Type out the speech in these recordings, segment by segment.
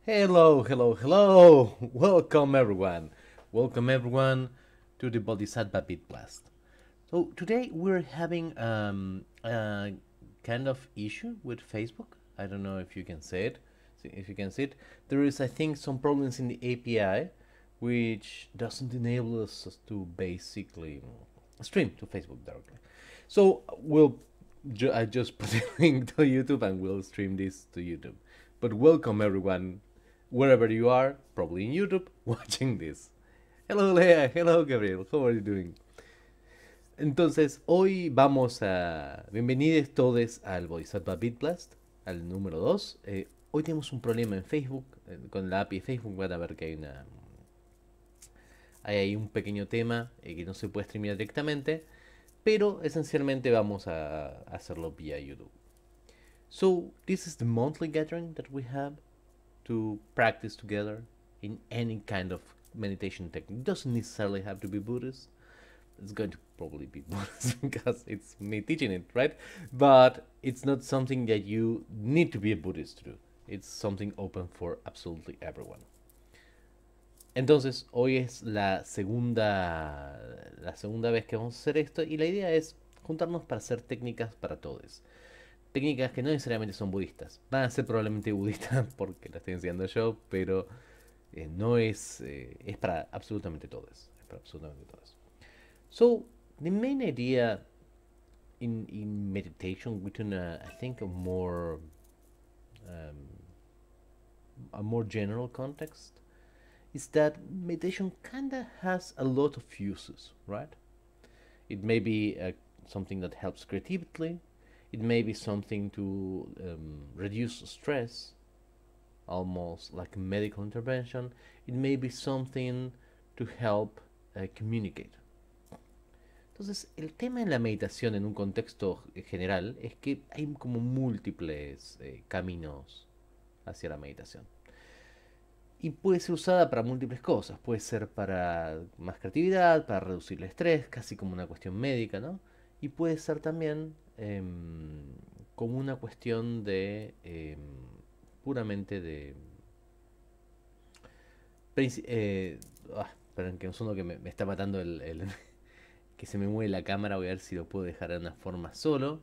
Hello, hello, hello! Welcome everyone! Welcome everyone to the Bodhisattva BeatBlast. So today we're having a kind of issue with Facebook. I don't know if you can say it. If you can see it, there is I think some problems in the API, which doesn't enable us to basically stream to Facebook directly. So I just put a link to YouTube and we'll stream this to YouTube. But welcome everyone, wherever you are, probably in YouTube, watching this. Hello Lea, hello Gabriel, how are you doing? Entonces, hoy vamos a... Bienvenidos todos al Bodhisattva BeatBlast, al número 2. Hoy tenemos un problema en Facebook, con la API de Facebook van a ver que hay ahí un pequeño tema que no se puede streamear directamente, pero esencialmente vamos a hacerlo vía YouTube. So, this is the monthly gathering that we have to practice together in any kind of meditation technique. It doesn't necessarily have to be Buddhist. It's going to probably be Buddhist because it's me teaching it, right? But it's not something that you need to be a Buddhist to do. It's something open for absolutely everyone. Entonces, hoy es la segunda vez que vamos a hacer esto y la idea es juntarnos para hacer técnicas para todos. Técnicas que no necesariamente son budistas. Van a ser probablemente budistas porque las estoy enseñando yo, pero no es, es para absolutamente todos. Es para absolutamente todos. So, the main idea in meditation within I think a more general context is that meditation kinda has a lot of uses, right? It may be something that helps creatively. It may be something to reduce stress, almost like a medical intervention. It may be something to help communicate. Entonces, el tema de la meditación en un contexto general es que hay como múltiples caminos hacia la meditación. Y puede ser usada para múltiples cosas. Puede ser para más creatividad, para reducir el estrés, casi como una cuestión médica, ¿no? Y puede ser también como una cuestión de puramente de... esperen que un segundo que me está matando que se me mueve la cámara. Voy a ver si lo puedo dejar de una forma solo.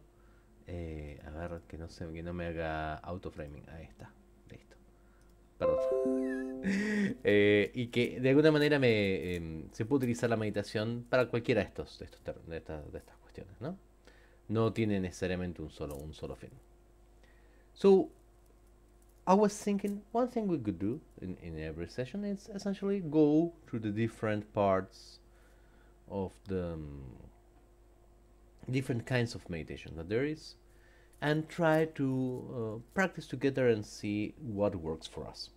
A ver, que no me haga autoframing. Ahí está, listo. Perdón. Y que de alguna manera se puede utilizar la meditación para cualquiera de estas cuestiones, ¿no? No tiene necesariamente un solo fin. So, I was thinking one thing we could do in every session is essentially go through the different parts of the different kinds of meditation that there is and try to practice together and see what works for us.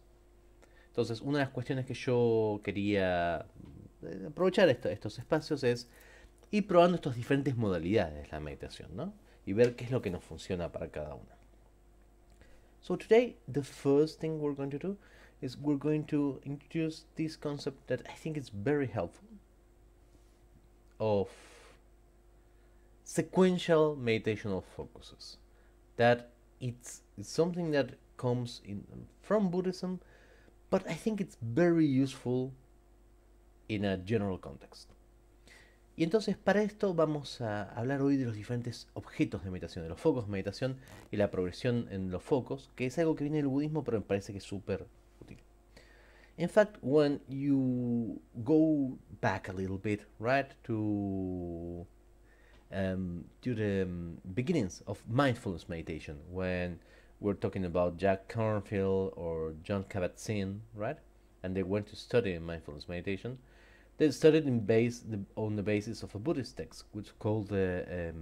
Entonces, una de las cuestiones que yo quería aprovechar estos espacios es ir probando estas diferentes modalidades de la meditación, ¿no? Y ver qué es lo que nos funciona para cada una. So today, the first thing we're going to do is we're going to introduce this concept that I think is very helpful of sequential meditational focuses. That it's something that comes from Buddhism, but I think it's very useful in a general context. Y entonces para esto vamos a hablar hoy de los diferentes objetos de meditación, de los focos de meditación y la progresión en los focos, que es algo que viene del budismo, pero me parece que es súper útil. In fact, when you go back a little bit, right, to the beginnings of mindfulness meditation, when we're talking about Jack Kornfield or John Kabat-Zinn, right, and they went to study mindfulness meditation, they studied on the basis of a Buddhist text, which is called the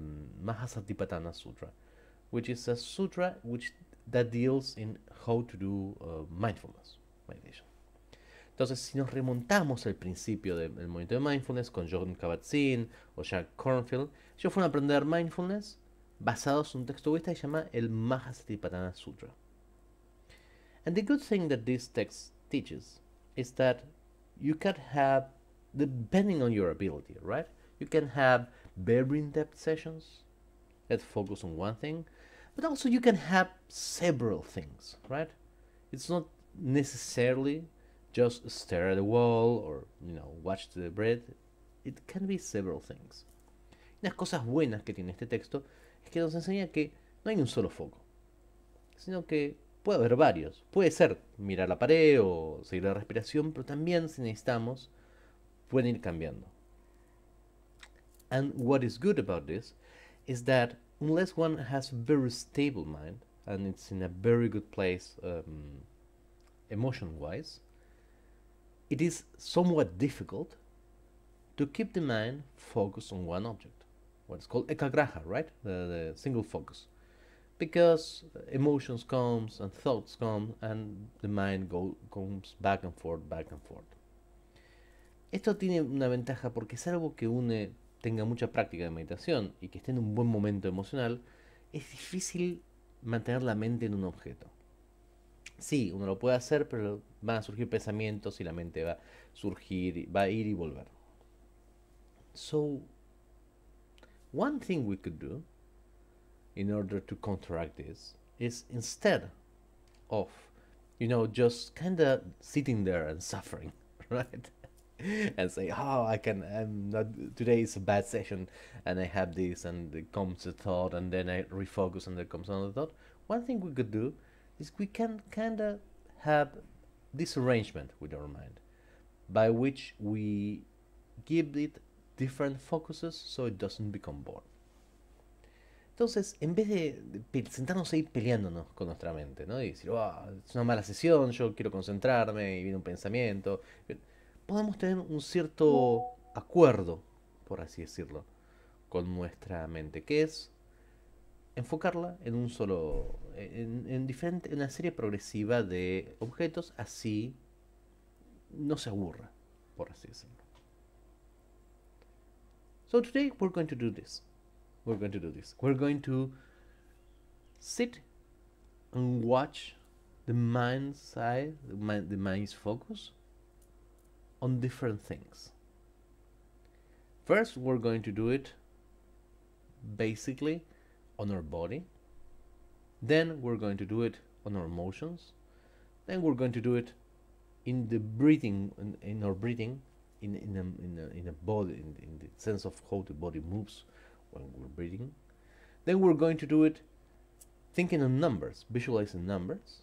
Mahasatipatthana Sutra, which is a sutra that deals in how to do mindfulness meditation. Entonces, si nos remontamos al principio del movimiento de mindfulness con John Kabat-Zinn o Jack Kornfield, ellos fueron a aprender mindfulness basados en un texto budista que se llama el Mahasatipatthana Sutra. And the good thing that this text teaches is that you can have, depending on your ability, right? You can have very in-depth sessions that focus on one thing, but also you can have several things, right? It's not necessarily just stare at the wall or, watch the breath. It can be several things. Las cosas buenas que tiene este texto es que nos enseña que no hay un solo foco, sino que puede haber varios. Puede ser mirar la pared o seguir la respiración, pero también si necesitamos, pueden ir cambiando. And what is good about this is that unless one has a very stable mind and it's in a very good place emotion-wise, it is somewhat difficult to keep the mind focused on one object. What's called ekagraha, right? The single focus. Because emotions comes and thoughts come and the mind goes back and forth, back and forth. Esto tiene una ventaja porque salvo que uno tenga mucha práctica de meditación y que esté en un buen momento emocional, es difícil mantener la mente en un objeto. Sí, uno lo puede hacer, pero van a surgir pensamientos y la mente va a surgir, va a ir y volver. So, one thing we could do in order to counteract this is instead of, just kind of sitting there and suffering, right? And say, oh, I'm not, today is a bad session and I have this and it comes a thought and then I refocus and there comes another thought. One thing we could do is we can kind of have this arrangement with our mind by which we give it different focuses so it doesn't become bored. Entonces, en vez de sentarnos ahí peleándonos con nuestra mente, ¿no? Y decir, oh, es una mala sesión, yo quiero concentrarme y viene un pensamiento, podemos tener un cierto acuerdo, por así decirlo, con nuestra mente, que es enfocarla en un solo, en una serie progresiva de objetos, así no se aburra, por así decirlo. So today we're going to do this. We're going to sit and watch the mind's eye, the mind's focus on different things. First, we're going to do it basically on our body. Then we're going to do it on our emotions. Then we're going to do it in the breathing, in our breathing, in a body, in the sense of how the body moves when we're breathing. Then we're going to do it thinking on numbers, visualizing numbers.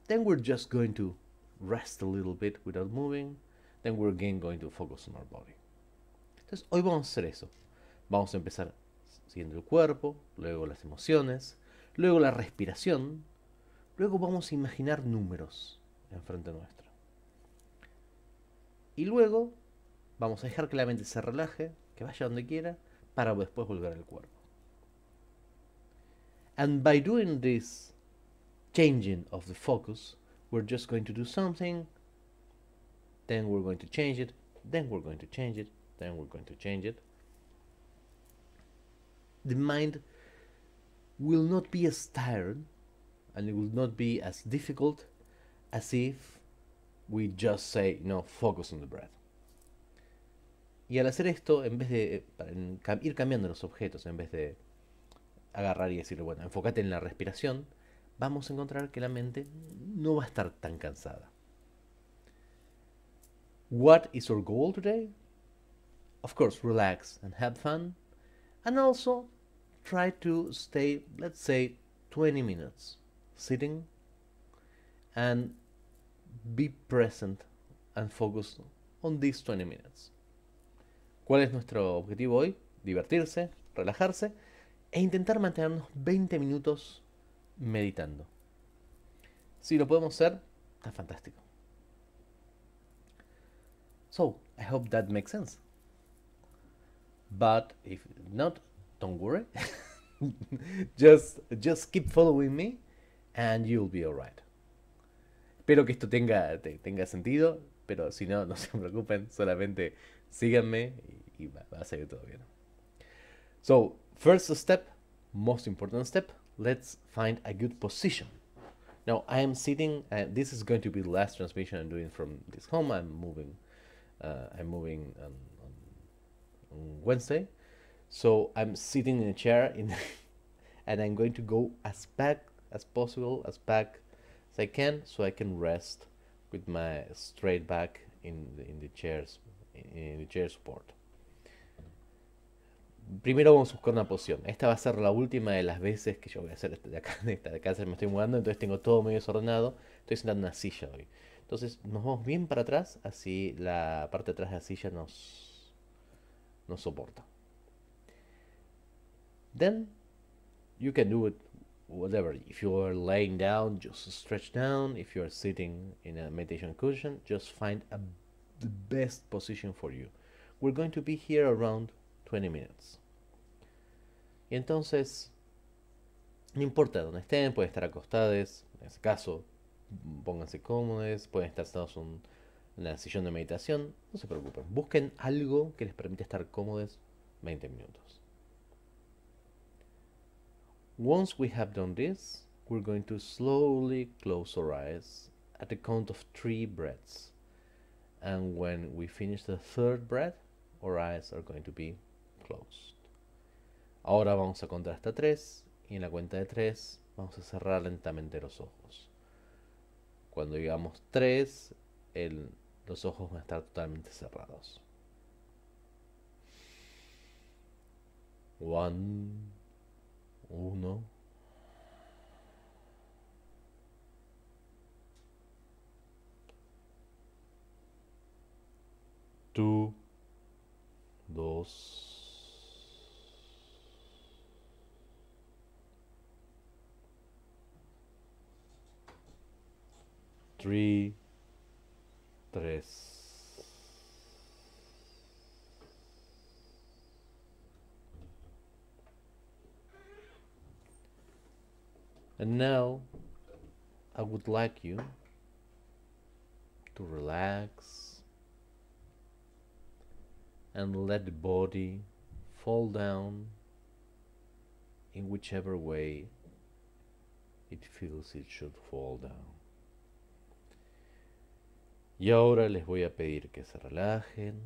Then we're just going to rest a little bit without moving. Then we're again going to focus on our body. Entonces, hoy vamos a hacer eso. Vamos a empezar siguiendo el cuerpo, luego las emociones, luego la respiración, luego vamos a imaginar números enfrente nuestro. Y luego vamos a dejar que la mente se relaje, que vaya donde quiera, para después volver al cuerpo. And by doing this changing of the focus, we're just going to do something, then we're going to change it, then we're going to change it, then we're going to change it. The mind will not be as tired and it will not be as difficult as if we just say, focus on the breath. Y al hacer esto, en vez de ir cambiando los objetos, en vez de agarrar y decir, bueno, enfócate en la respiración, vamos a encontrar que la mente no va a estar tan cansada. What is our goal today? Of course, relax and have fun. And also, try to stay, let's say, 20 minutes sitting and be present and focus on these 20 minutes. ¿Cuál es nuestro objetivo hoy? Divertirse, relajarse e intentar mantenernos 20 minutos meditando. Si lo podemos hacer, está fantástico. So, I hope that makes sense. But if not, don't worry. just keep following me and you'll be alright. Espero que esto tenga sentido, pero si no, no se preocupen, solamente síganme y va a salir todo bien. So, first step, most important step, let's find a good position. Now, I am sitting, this is going to be the last transmission I'm doing from this home. I'm moving on Wednesday. So, I'm sitting in a chair and I'm going to go as back as possible, as back as I can, so I can rest with my straight back in the chairs, in the chair support. Primero vamos a buscar una posición. Esta va a ser la última de las veces que yo voy a hacer de acá, de esta casa me estoy mudando, entonces tengo todo medio desordenado. Estoy sentado en una silla hoy. Entonces nos vamos bien para atrás, así la parte de atrás de la silla nos soporta. Then you can do it whatever. If you are laying down, just stretch down. If you are sitting in a meditation cushion, just find the best position for you. We're going to be here around 20 minutes. Y entonces, no importa dónde estén, pueden estar acostados, en ese caso, pónganse cómodos, pueden estar sentados en una sillón de meditación, no se preocupen. Busquen algo que les permita estar cómodos 20 minutos. Once we have done this, we're going to slowly close our eyes at the count of 3 breaths. And when we finish the 3rd breath, our eyes are going to be closed. Ahora vamos a contar hasta 3 y en la cuenta de 3 vamos a cerrar lentamente los ojos. Cuando digamos 3, los ojos van a estar totalmente cerrados. 1, 2, 2, 3, 3. And now I would like you to relax and let the body fall down in whichever way it feels it should fall down. Y ahora les voy a pedir que se relajen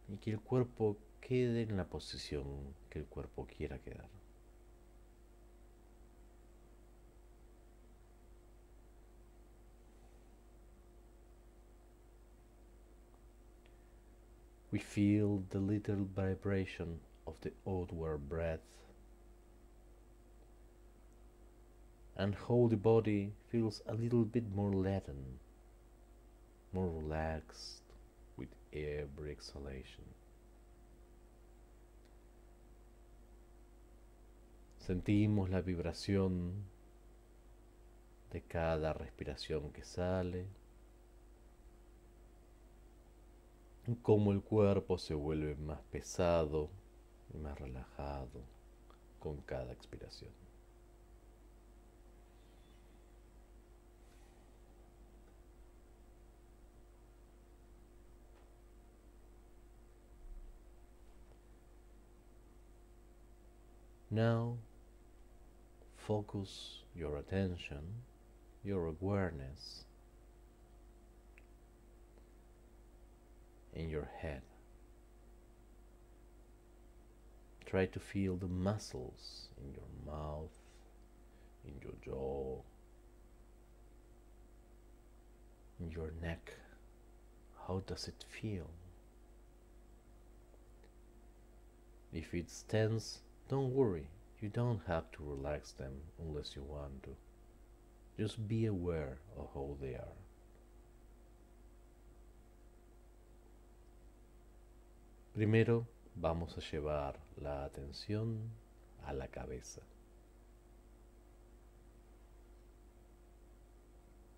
y que el cuerpo quede en la posición que el cuerpo quiera quedar. We feel the little vibration of the outward breath and how the body feels a little bit more leaden, more relaxed with every exhalation. Sentimos la vibración de cada respiración que sale, cómo el cuerpo se vuelve más pesado y más relajado con cada expiración. Now, focus your attention, your awareness in your head. Try to feel the muscles in your mouth, in your jaw, in your neck. How does it feel? If it's tense, don't worry. You don't have to relax them unless you want to. Just be aware of how they are. Primero vamos a llevar la atención a la cabeza.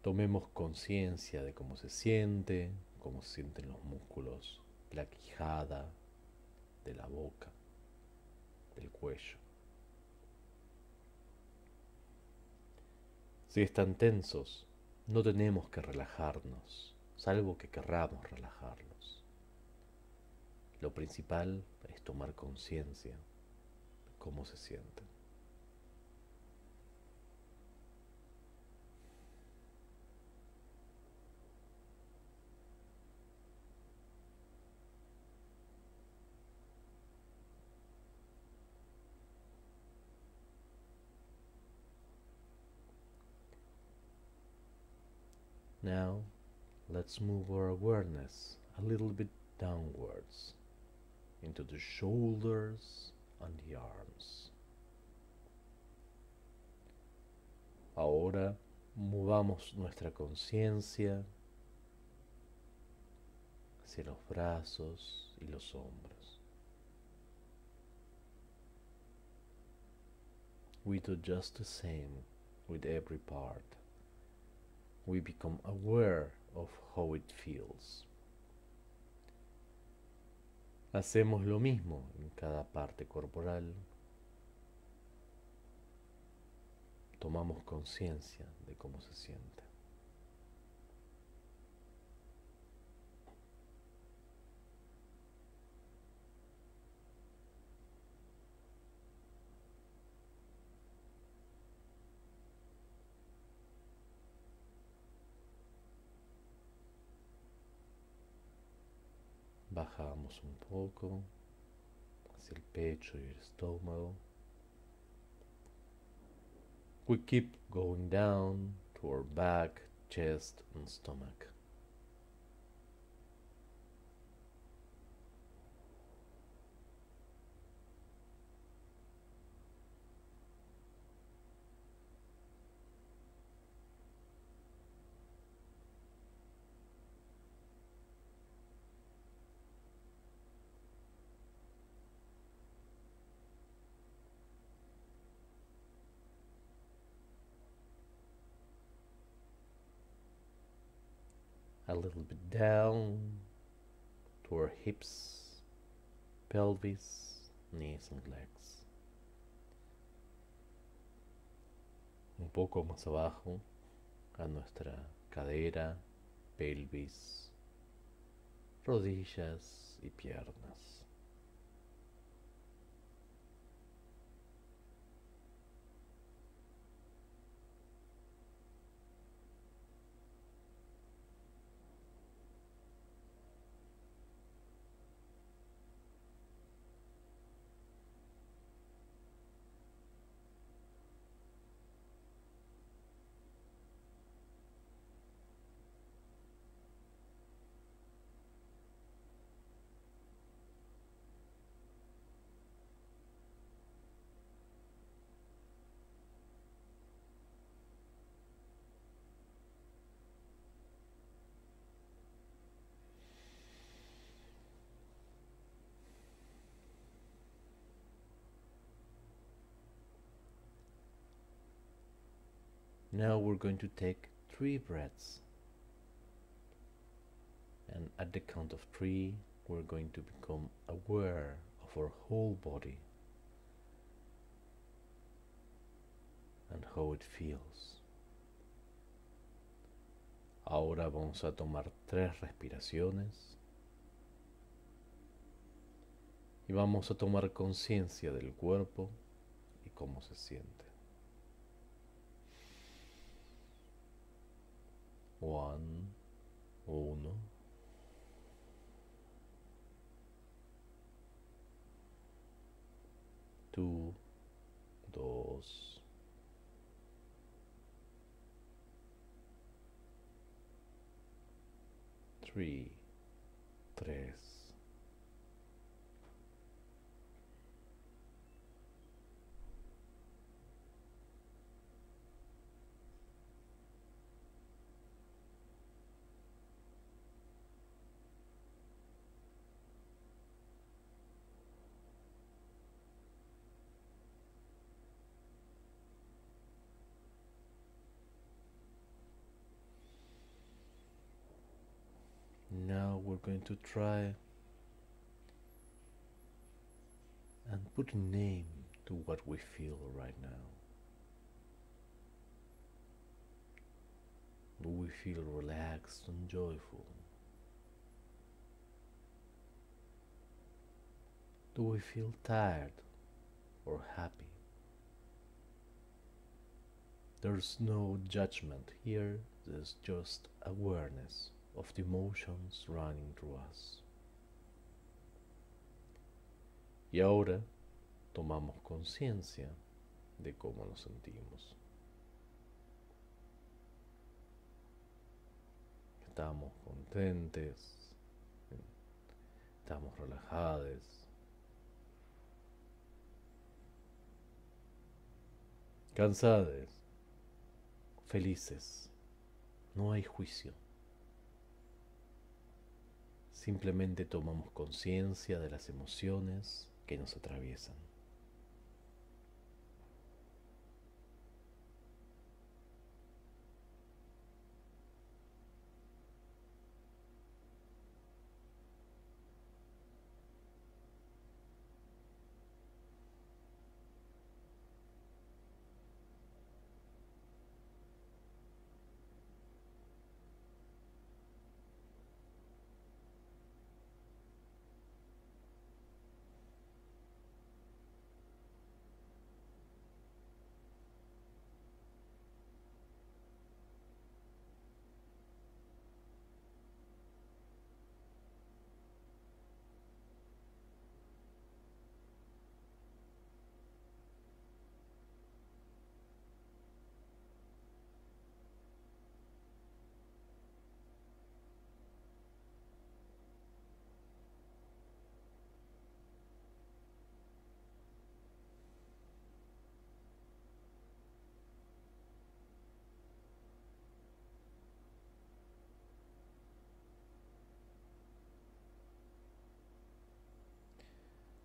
Tomemos conciencia de cómo se sienten los músculos de la quijada, de la boca, del cuello. Si están tensos, no tenemos que relajarnos, salvo que querramos relajarlos. Lo principal es tomar conciencia de cómo se sienten. Now, let's move our awareness a little bit downwards into the shoulders and the arms. Ahora movamos nuestra conciencia hacia los brazos y los hombros. We do just the same with every part. We become aware of how it feels. Hacemos lo mismo en cada parte corporal. Tomamos conciencia de cómo se siente. Bajamos un poco hacia el pecho y el estómago. We keep going down to our back, chest and stomach. A little bit down to our hips, pelvis, knees and legs. Un poco más abajo a nuestra cadera, pelvis, rodillas y piernas. Now we're going to take 3 breaths. And at the count of 3, we're going to become aware of our whole body and how it feels. Ahora vamos a tomar 3 respiraciones y vamos a tomar conciencia del cuerpo y cómo se siente. 1, 2, 2, 3, 3. Now we're going to try and put a name to what we feel right now. Do we feel relaxed and joyful? Do we feel tired or happy? There's no judgment here, there's just awareness of the emotions running through us. Y ahora tomamos conciencia de cómo nos sentimos. estamos contentes, estamos relajados, cansados, felices. No hay juicio. Simplemente tomamos conciencia de las emociones que nos atraviesan.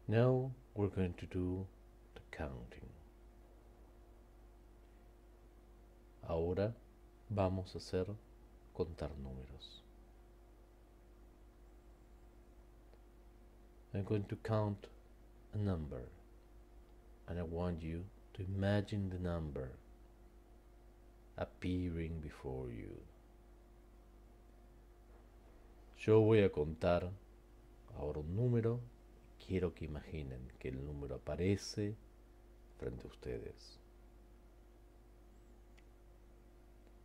Now we're going to do the counting. Ahora vamos a hacer contar números. I'm going to count a number, and I want you to imagine the number appearing before you. Yo voy a contar ahora un número. Quiero que imaginen que el número aparece frente a ustedes.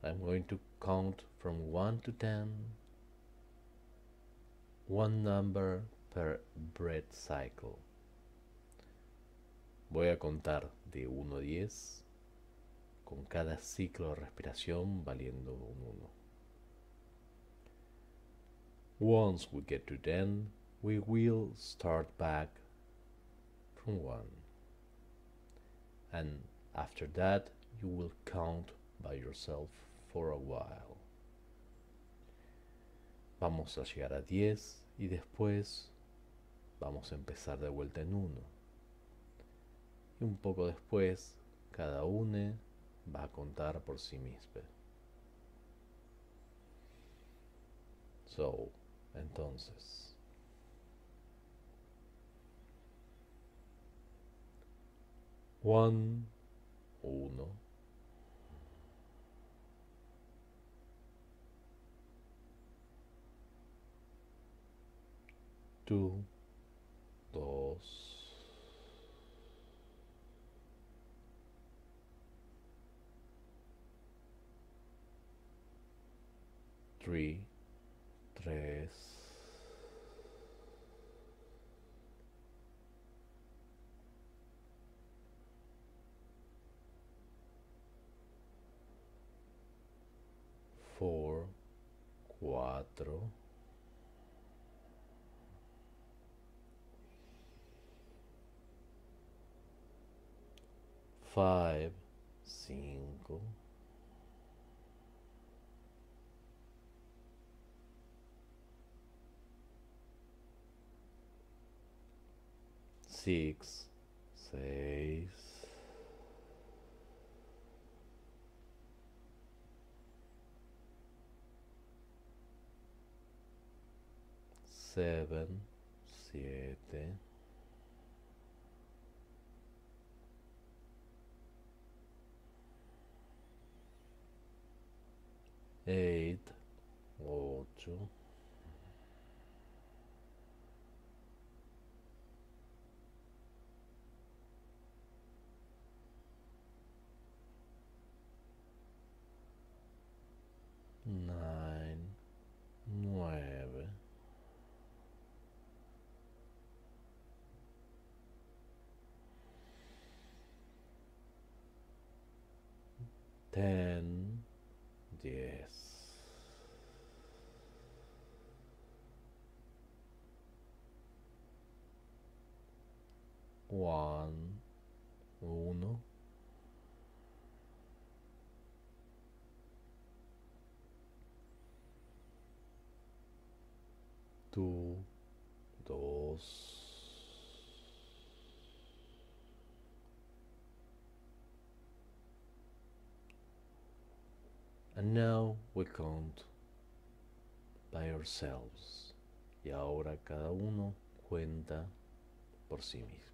I'm going to count from 1 to 10, one number per breath cycle. Voy a contar de 1 a 10, con cada ciclo de respiración valiendo un 1. Once we get to 10, we will start back from 1. And after that, you will count by yourself for a while. Vamos a llegar a 10 y después vamos a empezar de vuelta en 1. Y un poco después, cada uno va a contar por sí mismo. So, entonces, 1, 1. 2, 2. 3, 3. 4, 4. 5, 5. 6, 6. 7, 7. 8, 8. 9, 9. 10, 10. One, uno. Two, dos. And now we count by ourselves. Y ahora cada uno cuenta por sí mismo.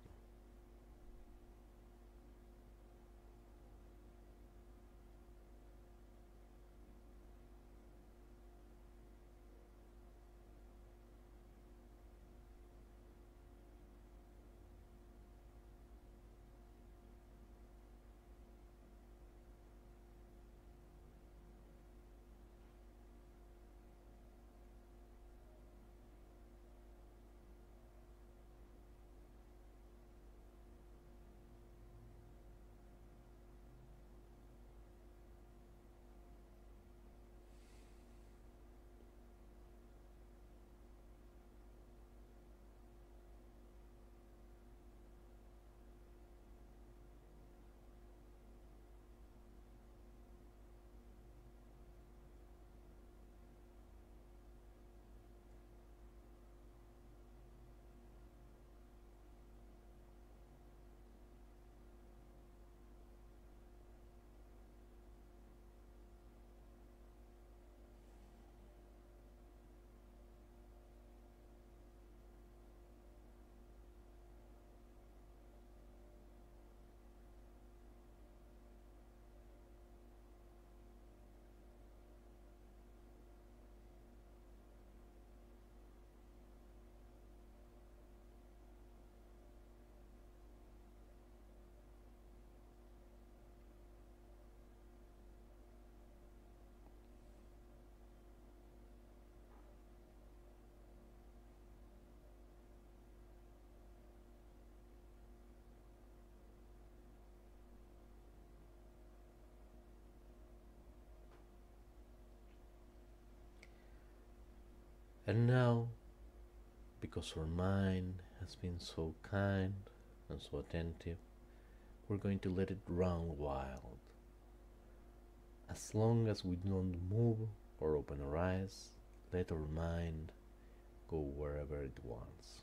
And now, because our mind has been so kind and so attentive, we're going to let it run wild. As long as we don't move or open our eyes, let our mind go wherever it wants.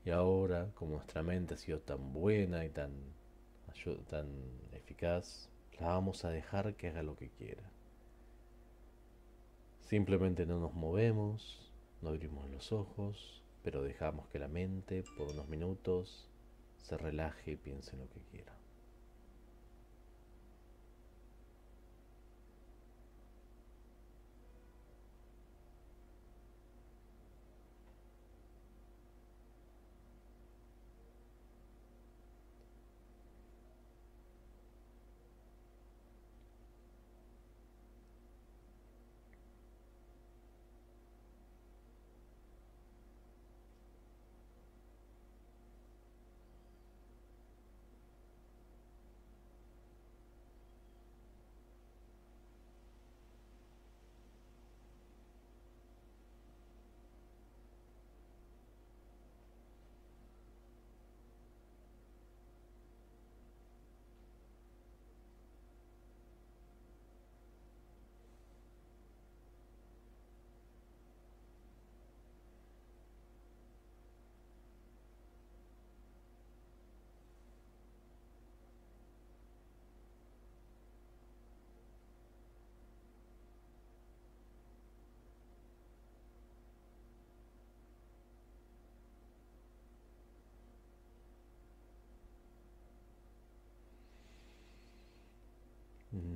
Y ahora, como nuestra mente ha sido tan buena y tan eficaz, la vamos a dejar que haga lo que quiera. Simplemente no nos movemos, no abrimos los ojos, pero dejamos que la mente por unos minutos se relaje y piense en lo que quiera.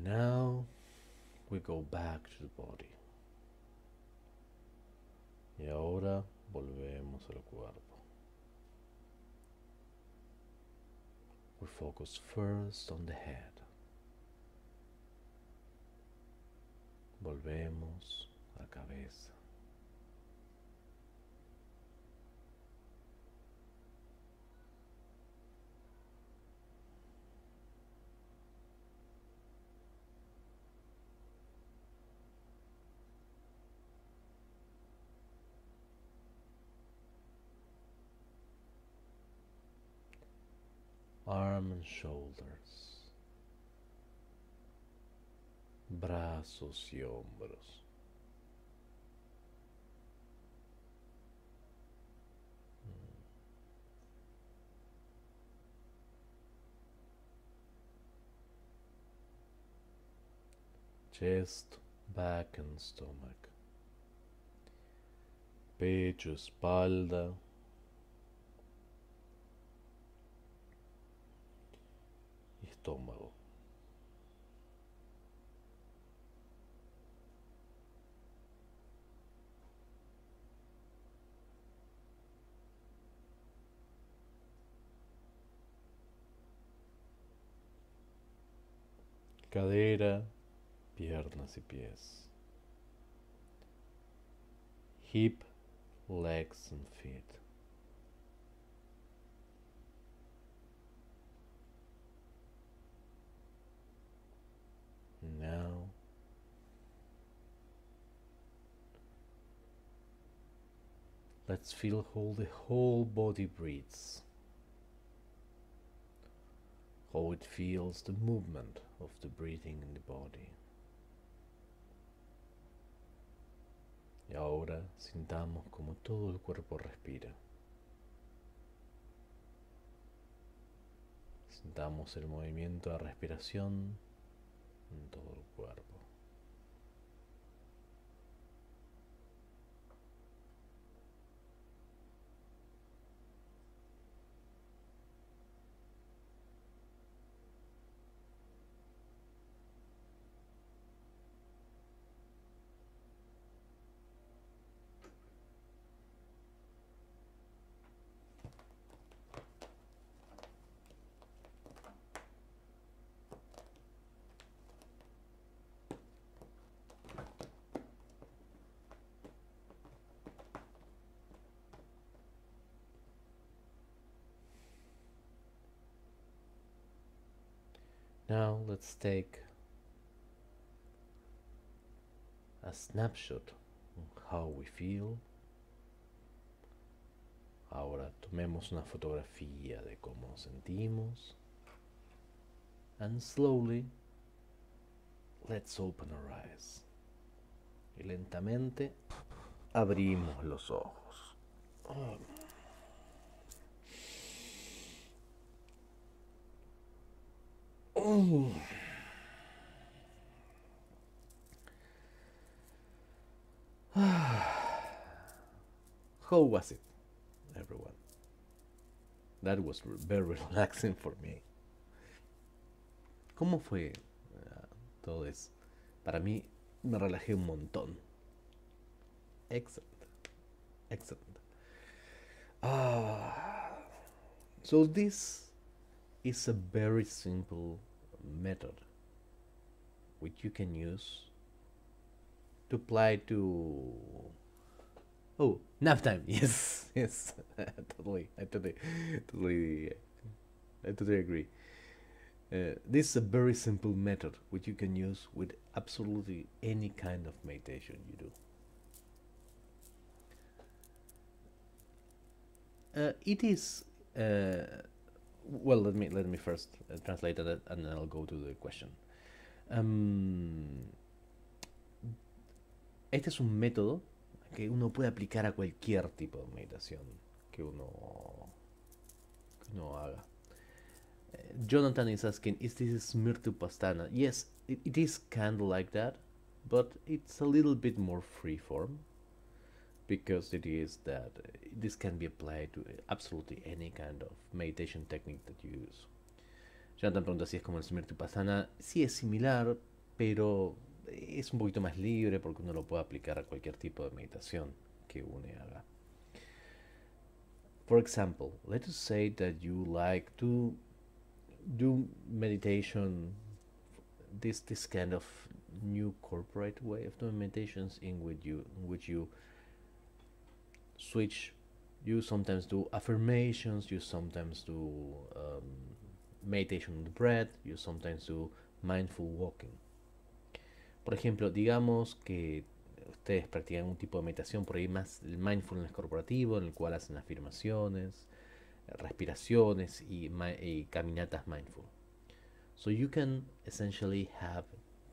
Now we go back to the body. Y ahora volvemos al cuerpo. We focus first on the head. Volvemos a la cabeza. arms and shoulders, brazos y hombros. Chest, back and stomach. Pecho, espalda. Y estómago. Cadera, piernas y pies. Hip, legs and feet. Now let's feel how the whole body breathes. How it feels the movement of the breathing in the body. Y ahora sintamos como todo el cuerpo respira. Sintamos el movimiento de respiración en todo el cuerpo. Now let's take a snapshot of how we feel. Ahora tomemos una fotografía de cómo nos sentimos. And slowly, let's open our eyes. Y lentamente abrimos los ojos. How was it, everyone? That was very relaxing for me. ¿Cómo fue todo eso? Para mí me relajé un montón. Excellent. Excellent. So this is a very simple method which you can use to apply to nap time. Yes. I totally agree. This is a very simple method which you can use with absolutely any kind of meditation you do. It is well. Let me first translate it, and then I'll go to the question. Este es un método que uno puede aplicar a cualquier tipo de meditación que uno haga. Jonathan is asking, is this Smirtupastana? Yes, it is kind of like that, but it's a little bit more freeform, because it is that this can be applied to absolutely any kind of meditation technique that you use. Jonathan pregunta si es como el Smirtupastana. Sí, es similar, pero es un poquito más libre porque uno lo puede aplicar a cualquier tipo de meditación que uno haga. For example, let us say that you like to do meditation, this kind of new corporate way of doing meditations in which you switch. You sometimes do affirmations, you sometimes do meditation on the breath, you sometimes do mindful walking. Por ejemplo, digamos que ustedes practican un tipo de meditación por ahí más el mindfulness corporativo, en el cual hacen afirmaciones, respiraciones y caminatas mindful. So you can essentially have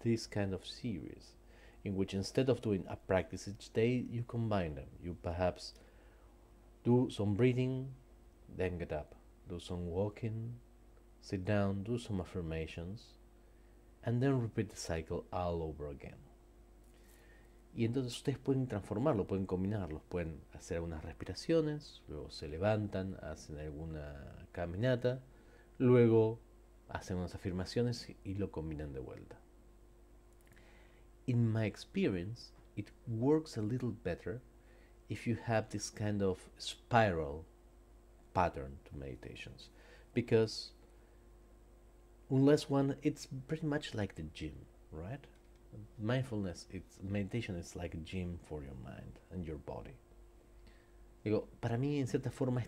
this kind of series in which instead of doing a practice each day, you combine them. You perhaps do some breathing, then get up. Do some walking, sit down, do some affirmations, and then repeat the cycle all over again. Y entonces ustedes pueden transformarlo, pueden combinarlos, pueden hacer algunas respiraciones, luego se levantan, hacen alguna caminata, luego hacen unas afirmaciones y lo combinan de vuelta. In my experience, it works a little better if you have this kind of spiral pattern to meditations, because unless one, it's pretty much like the gym, right? Mindfulness, meditation is like a gym for your mind and your body. Digo, para mí en cierta forma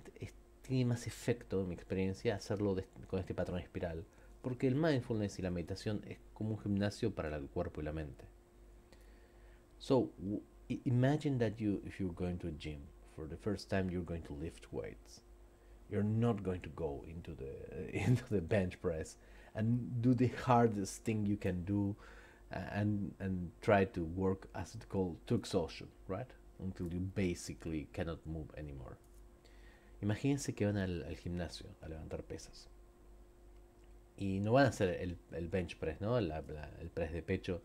tiene más efecto en mi experiencia hacerlo con este patrón espiral, porque el mindfulness y la meditación es como un gimnasio para el cuerpo y la mente. So imagine that if you're going to a gym for the first time, you're going to lift weights. You're not going to go into the bench press and do the hardest thing you can do, and try to work, as it's called, to exhaustion, right? Until you basically cannot move anymore. Imagínense que van al gimnasio a levantar pesas y no van a hacer el bench press, ¿no? El press de pecho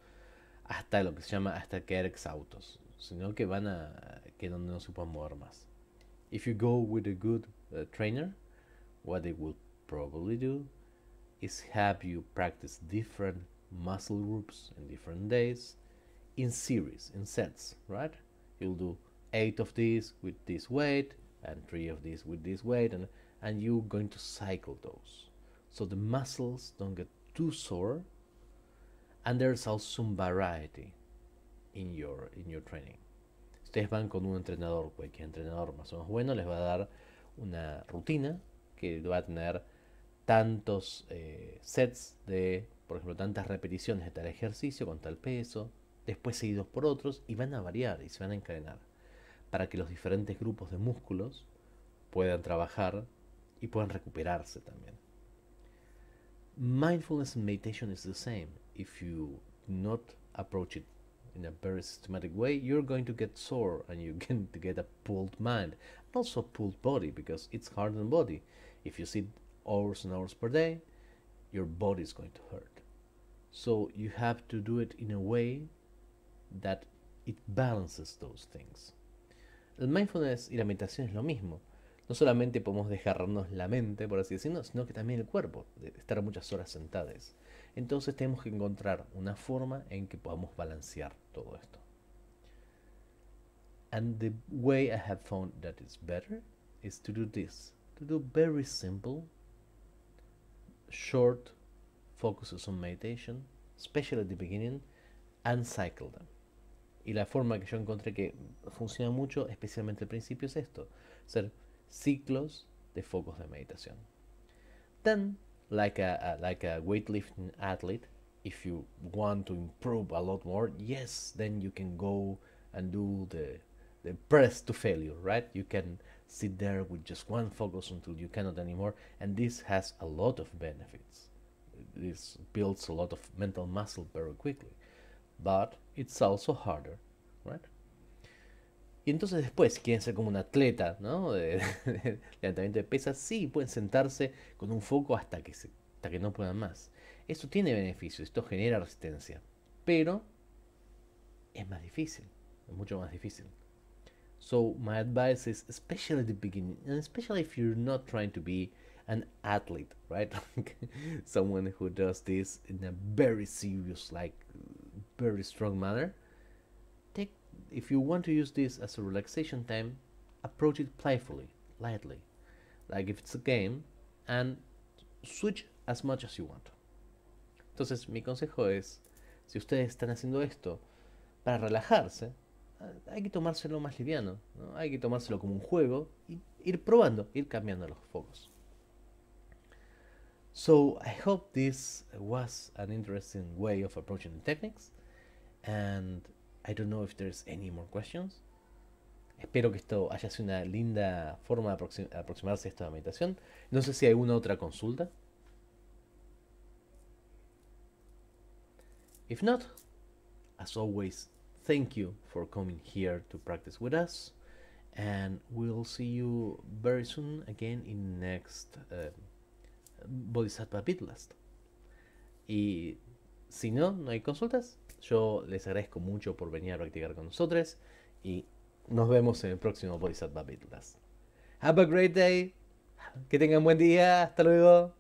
hasta lo que se llama hasta quedar exhaustos, sino que van a que no se puedan mover más. If you go with a good trainer, what they will probably do is have you practice different muscle groups in different days in series, in sets, right? You'll do 8 of these with this weight and 3 of these with this weight, and you're going to cycle those so the muscles don't get too sore, and there's also some variety in your training. Ustedes van con un entrenador, cualquier entrenador más o menos bueno les va a dar una rutina que va a tener tantos sets de, por ejemplo, tantas repeticiones de tal ejercicio con tal peso, después seguidos por otros, y van a variar y se van a encadenar para que los diferentes grupos de músculos puedan trabajar y puedan recuperarse también. Mindfulness and meditation is the same. If you not approach it in a very systematic way, you're going to get sore and you're going to get a pulled mind and also a pulled body, because it's hard on the body. If you sit hours and hours per day, your body is going to hurt. So you have to do it in a way that it balances those things. El mindfulness y la meditación es lo mismo. No solamente podemos dejarnos la mente, por así decirlo, sino que también el cuerpo, de estar muchas horas sentadas. Entonces tenemos que encontrar una forma en que podamos balancear todo esto. And the way I have found that is better is to do this. To do very simple, short focuses on meditation, especially at the beginning, and cycle them. Y la forma que yo encontré que funciona mucho, especialmente al principio, es esto: hacer ciclos de focos de meditación. Then, like a weightlifting athlete, if you want to improve a lot more, yes, then you can go and do the press to failure, right? You can sit there with just one focus until you cannot anymore, and this has a lot of benefits. This builds a lot of mental muscle very quickly, but it's also harder, right? Y entonces después, si quieren ser como un atleta, ¿no? de levantamiento de pesas, sí, pueden sentarse con un foco hasta que no puedan más. Esto tiene beneficios, esto genera resistencia, pero es más difícil, es mucho más difícil. So my advice is, especially at the beginning, and especially if you're not trying to be an athlete, right? Someone who does this in a very serious, like very strong manner, if you want to use this as a relaxation time, approach it playfully, lightly, like if it's a game, and switch as much as you want. Entonces mi consejo es, si ustedes están haciendo esto para relajarse, hay que tomárselo más liviano, ¿no? Hay que tomárselo como un juego y ir probando, ir cambiando los focos. So I hope this was an interesting way of approaching the techniques, and I don't know if there's any more questions. Espero que esto haya sido una linda forma de aproximarse a esta meditación. No sé si hay alguna otra consulta. If not, as always, thank you for coming here to practice with us. And we'll see you very soon again in next Bodhisattva BeatBlast. Y si no, no hay consultas. Yo les agradezco mucho por venir a practicar con nosotros. Y nos vemos en el próximo Bodhisattva BeatBlast. Have a great day. Que tengan buen día. Hasta luego.